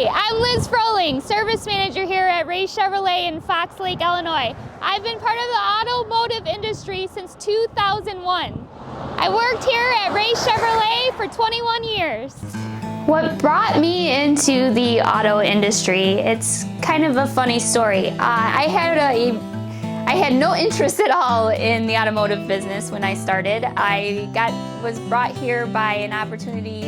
Hi, I'm Liz Froling, Service Manager here at Ray Chevrolet in Fox Lake, Illinois. I've been part of the automotive industry since 2001. I worked here at Ray Chevrolet for 21 years. What brought me into the auto industry, it's kind of a funny story. I had no interest at all in the automotive business when I started. I was brought here by an opportunity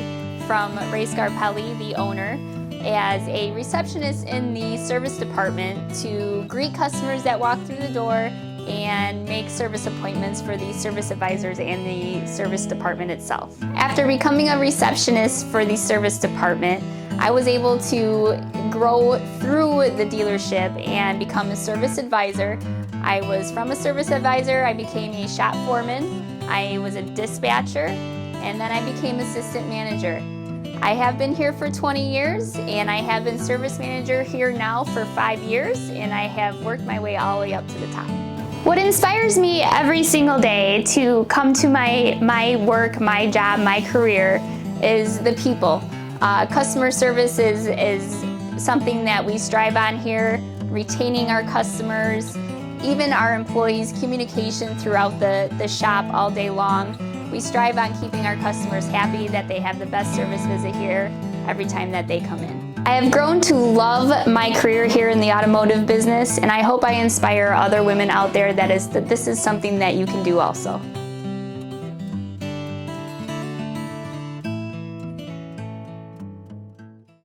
from Ray Scarpelli, the owner, as a receptionist in the service department to greet customers that walk through the door and make service appointments for the service advisors and the service department itself. After becoming a receptionist for the service department, I was able to grow through the dealership and become a service advisor. I was from a service advisor, I became a shop foreman, I was a dispatcher, and then I became assistant manager. I have been here for 20 years, and I have been service manager here now for 5 years, and I have worked my way all the way up to the top. What inspires me every single day to come to my work, my job, my career is the people. Customer service is something that we strive on here, retaining our customers, even our employees, communication throughout the shop all day long. We strive on keeping our customers happy, that they have the best service visit here every time that they come in. I have grown to love my career here in the automotive business, and I hope I inspire other women out there that this is something that you can do also.